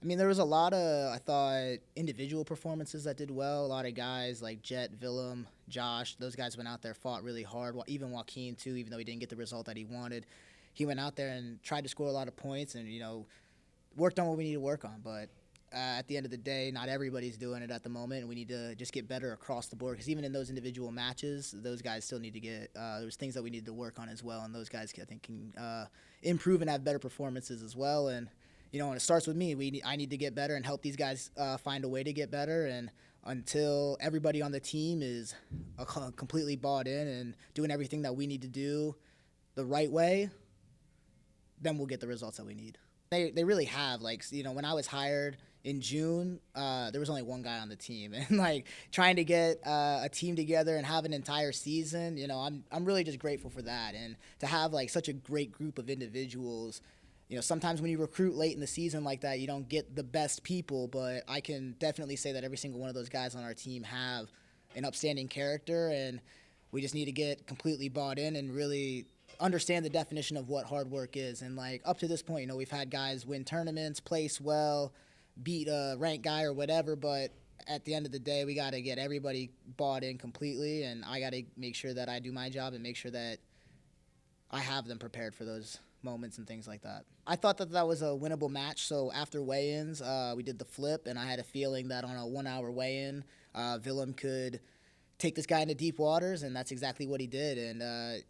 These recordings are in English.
I mean, there was a lot of, I thought, individual performances that did well. A lot of guys like Jet, Willem, Josh, those guys went out there, fought really hard. Even Joaquin, too, even though he didn't get the result that he wanted. He went out there and tried to score a lot of points and, worked on what we need to work on. But at the end of the day, not everybody's doing it at the moment, and we need to just get better across the board. Because even in those individual matches, those guys still need to get there's things that we need to work on as well, and those guys I think can improve and have better performances as well. And when it starts with me, I need to get better and help these guys find a way to get better. And until everybody on the team is completely bought in and doing everything that we need to do the right way, then we'll get the results that we need. They really have. When I was hired in June, there was only one guy on the team, and trying to get a team together and have an entire season, I'm really just grateful for that, and to have such a great group of individuals. Sometimes when you recruit late in the season like that, you don't get the best people, but I can definitely say that every single one of those guys on our team have an upstanding character, and we just need to get completely bought in and really understand the definition of what hard work is. And up to this point, we've had guys win tournaments, place well, beat a ranked guy or whatever, but at the end of the day, we got to get everybody bought in completely, and I got to make sure that I do my job and make sure that I have them prepared for those moments and things like that. I thought that was a winnable match, so after weigh-ins, we did the flip, and I had a feeling that on a 1 hour weigh-in, Willem could take this guy into deep waters, and that's exactly what he did. And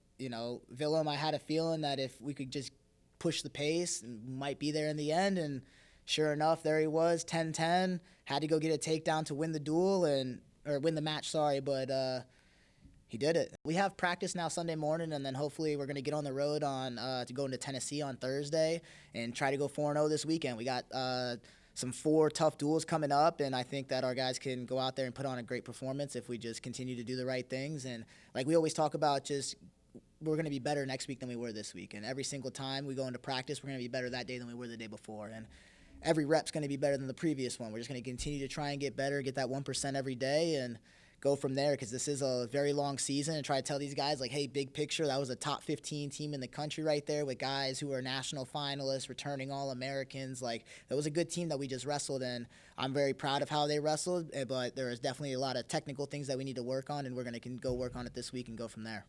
Willem, I had a feeling that if we could just push the pace, might be there in the end. And sure enough, there he was, 10-10. Had to go get a takedown to win the duel or win the match. Sorry, but he did it. We have practice now Sunday morning, and then hopefully we're going to get on the road to go into Tennessee on Thursday and try to go 4-0 this weekend. We got some 4 tough duels coming up, and I think that our guys can go out there and put on a great performance if we just continue to do the right things. And like we always talk about, we're going to be better next week than we were this week. And every single time we go into practice, we're going to be better that day than we were the day before. And every rep's going to be better than the previous one. We're just going to continue to try and get better, get that 1% every day, and go from there, because this is a very long season, and try to tell these guys, hey, big picture, that was a top 15 team in the country right there with guys who are national finalists, returning All-Americans. That was a good team that we just wrestled, and I'm very proud of how they wrestled, but there is definitely a lot of technical things that we need to work on, and we're going to go work on it this week and go from there.